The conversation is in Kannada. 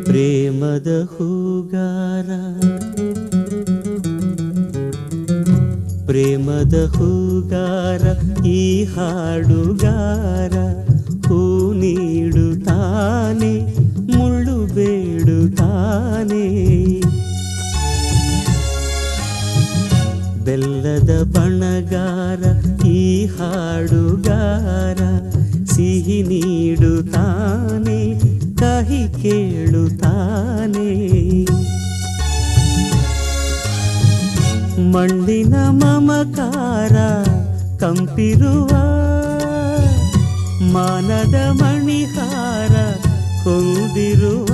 ಪ್ರೇಮದ ಹೂಗಾರ ಪ್ರೇಮದ ಹೂಗಾರ ಈ ಹಾಡುಗಾರ ಹೂ ನೀಡುತ್ತಾನೆ ಮುಳ್ಳು ಬೇಡುತ್ತಾನೆ ಬೆಲ್ಲದ ಬಣಗಾರ ಈ ಹಾಡುಗಾರ ಸಿಹಿ ನೀಡುತ್ತಾನೆ ಕಹಿ ಕೇಳುತ್ತಾನೆ ಮಣ್ಣಿನ ಮಮಕಾರ ಕಂಪಿರುವ ಮಾನದ ಮಣಿಹಾರ ಹೊಂದಿರುವ